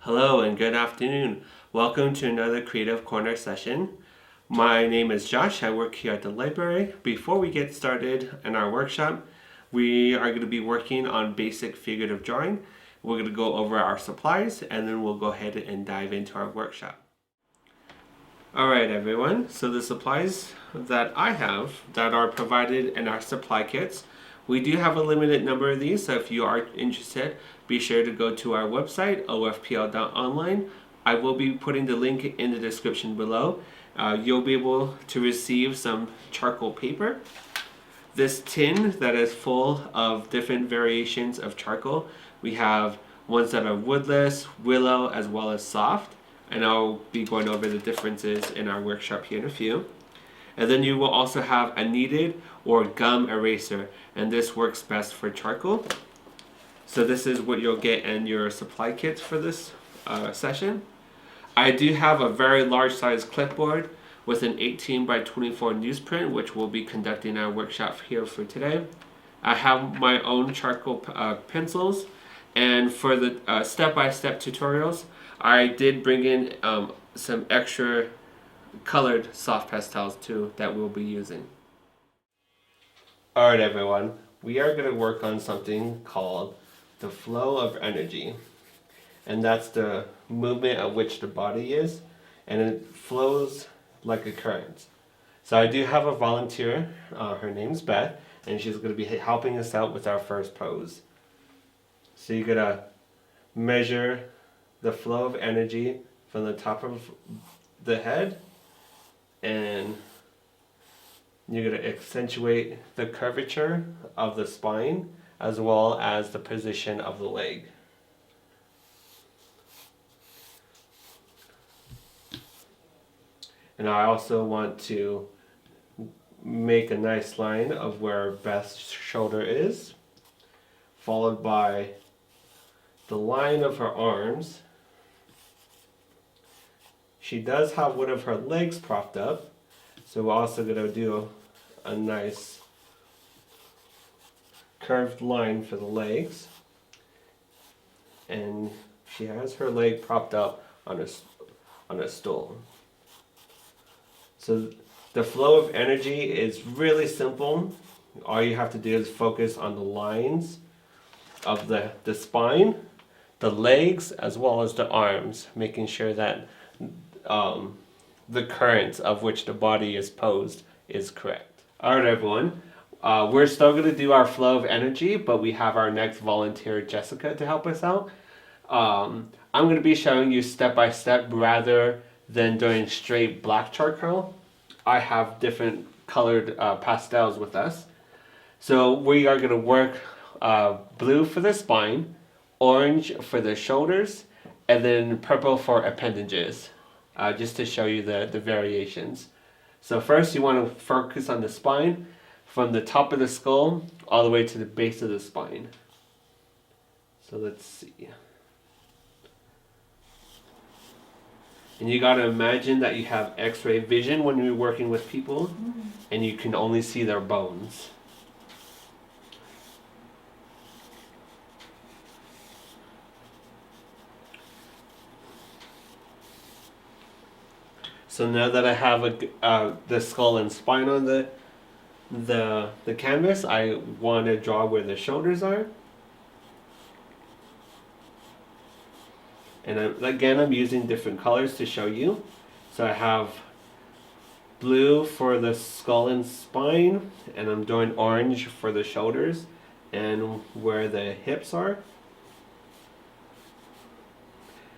Hello and good afternoon. Welcome to another Creative Corner session. My name is Josh. I work here at the library. Before we get started in our workshop, we are going to be working on basic figurative drawing. We're going to go over our supplies and then we'll go ahead and dive into our workshop. Alright everyone, so the supplies that I have that are provided in our supply kits, we do have a limited number of these, so if you are interested, be sure to go to our website, ofpl.online. I will be putting the link in the description below. You'll be able to receive some charcoal paper. This tin that is full of different variations of charcoal. We have ones that are woodless, willow, as well as soft. And I'll be going over the differences in our workshop here in a few. And then you will also have a kneaded or gum eraser, and this works best for charcoal. So this is what you'll get in your supply kits for this session. I do have a very large size clipboard with an 18 by 24 newsprint, which we'll be conducting our workshop here for today. I have my own charcoal pencils, and for the step-by-step tutorials, I did bring in some extra colored soft pastels too that we'll be using. Alright everyone, we are going to work on something called the flow of energy. And that's the movement at which the body is, and it flows like a current. So I do have a volunteer, her name's Beth, and she's going to be helping us out with our first pose. So you're going to measure the flow of energy from the top of the head, and you're going to accentuate the curvature of the spine as well as the position of the leg. And I also want to make a nice line of where Beth's shoulder is, followed by the line of her arms. She does have one of her legs propped up, so we're also going to do a nice curved line for the legs. And she has her leg propped up on a stool. So the flow of energy is really simple. All you have to do is focus on the lines of the spine, the legs, as well as the arms, making sure that the current of which the body is posed is correct. Alright everyone, we're still going to do our flow of energy, but we have our next volunteer, Jessica, to help us out. I'm going to be showing you step by step rather than doing straight black charcoal. I have different colored pastels with us. So we are going to work blue for the spine, orange for the shoulders, and then purple for appendages, just to show you the variations. So first you want to focus on the spine from the top of the skull all the way to the base of the spine. So let's see. And you got to imagine that you have x-ray vision when you're working with people, and you can only see their bones. So now that I have the skull and spine on the canvas, I want to draw where the shoulders are. And I'm using different colors to show you. So I have blue for the skull and spine, and I'm doing orange for the shoulders and where the hips are.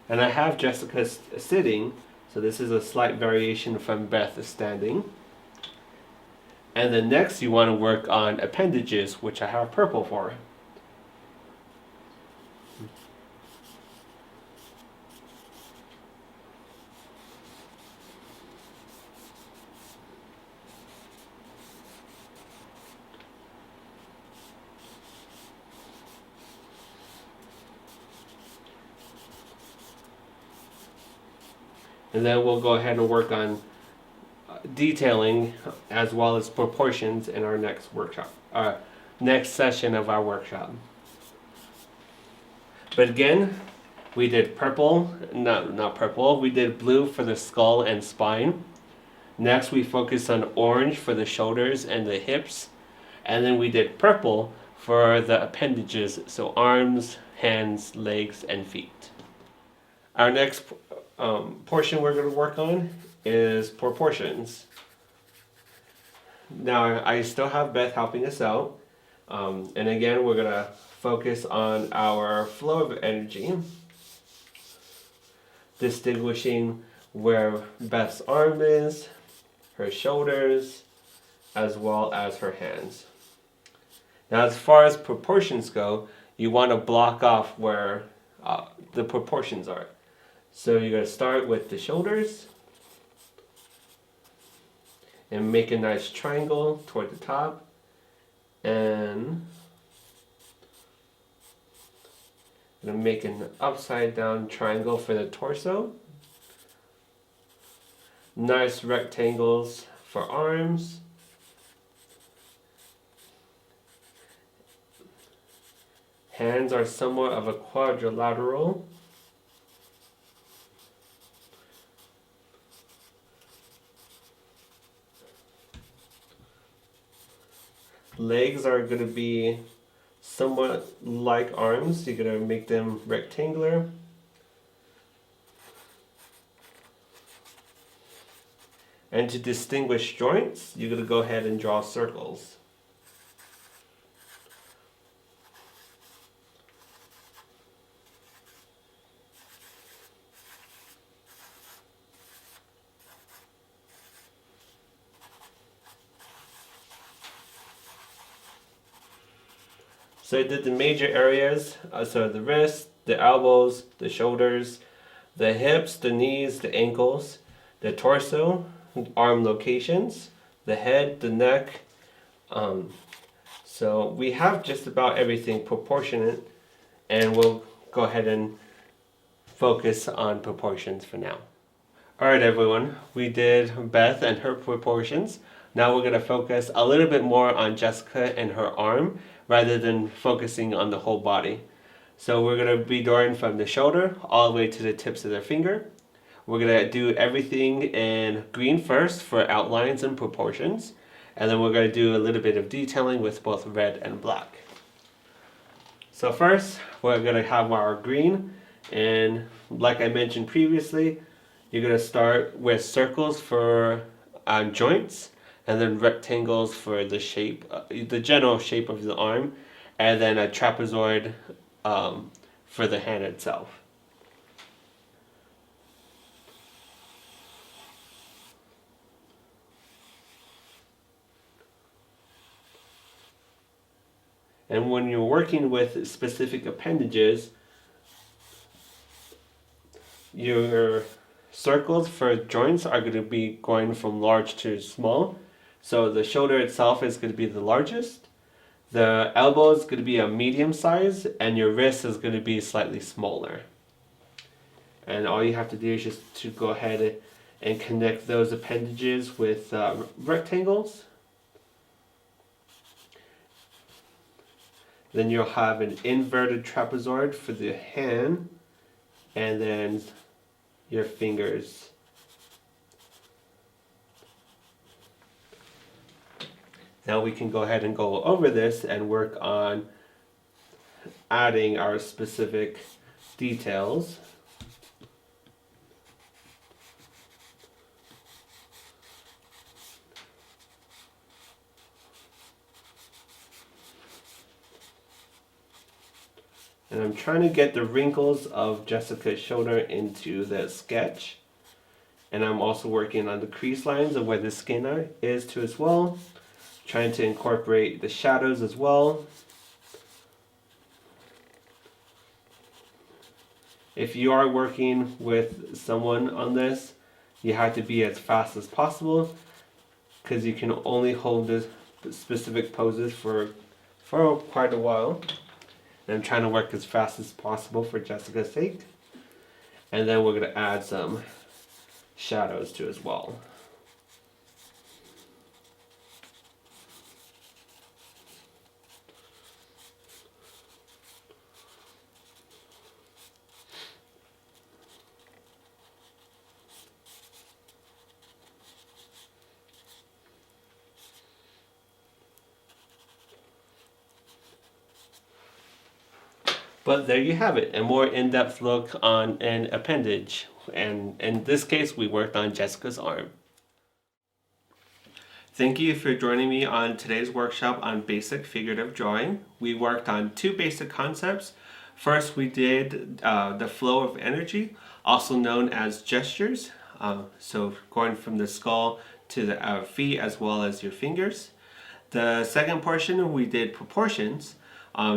And I have Jessica sitting, so this is a slight variation from Beth standing. And then next you want to work on appendages, which I have purple for. And then we'll go ahead and work on detailing as well as proportions in our next workshop, next session of our workshop. But again, We did purple, not purple, we did blue for the skull and spine. Next we focused on orange for the shoulders and the hips. And then we did purple for the appendages, so arms, hands, legs, and feet. Our next portion we're going to work on is proportions. Now I still have Beth helping us out. And again, we're going to focus on our flow of energy, distinguishing where Beth's arm is, her shoulders, as well as her hands. Now as far as proportions go, you want to block off where the proportions are. So you're going to start with the shoulders and make a nice triangle toward the top, and I'm going to make an upside down triangle for the torso. Nice rectangles for arms. Hands are somewhat of a quadrilateral. Legs are going to be somewhat like arms. You're going to make them rectangular. And to distinguish joints, you're going to go ahead and draw circles. So I did the major areas, so the wrists, the elbows, the shoulders, the hips, the knees, the ankles, the torso, arm locations, the head, the neck. So we have just about everything proportionate, and we'll go ahead and focus on proportions for now. Alright everyone, we did Beth and her proportions. Now we're going to focus a little bit more on Jessica and her arm rather than focusing on the whole body. So we're going to be drawing from the shoulder all the way to the tips of their finger. We're going to do everything in green first for outlines and proportions. And then we're going to do a little bit of detailing with both red and black. So first, we're going to have our green. And like I mentioned previously, you're going to start with circles for joints, and then rectangles for the shape, the general shape of the arm, and then a trapezoid for the hand itself. And when you're working with specific appendages, your circles for joints are going to be going from large to small. So the shoulder itself is going to be the largest. The elbow is going to be a medium size, and your wrist is going to be slightly smaller. And all you have to do is just to go ahead and connect those appendages with rectangles. Then you'll have an inverted trapezoid for the hand, and then your fingers. Now we can go ahead and go over this and work on adding our specific details. And I'm trying to get the wrinkles of Jessica's shoulder into the sketch. And I'm also working on the crease lines of where the skin is too as well. Trying to incorporate the shadows as well. If you are working with someone on this, you have to be as fast as possible, because you can only hold the specific poses for quite a while. And I'm trying to work as fast as possible for Jessica's sake. And then we're going to add some shadows too as well. But there you have it, a more in-depth look on an appendage. And in this case, we worked on Jessica's arm. Thank you for joining me on today's workshop on basic figurative drawing. We worked on two basic concepts. First, we did the flow of energy, also known as gestures. So going from the skull to the feet as well as your fingers. The second portion, we did proportions.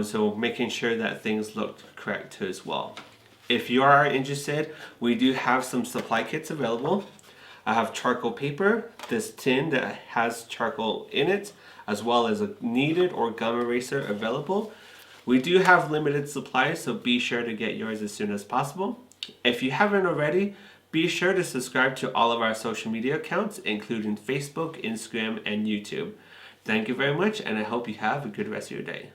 So making sure that things looked correct too as well. If you are interested, we do have some supply kits available. I have charcoal paper, this tin that has charcoal in it, as well as a kneaded or gum eraser available. We do have limited supplies, so be sure to get yours as soon as possible. If you haven't already, be sure to subscribe to all of our social media accounts, including Facebook, Instagram, and YouTube. Thank you very much, and I hope you have a good rest of your day.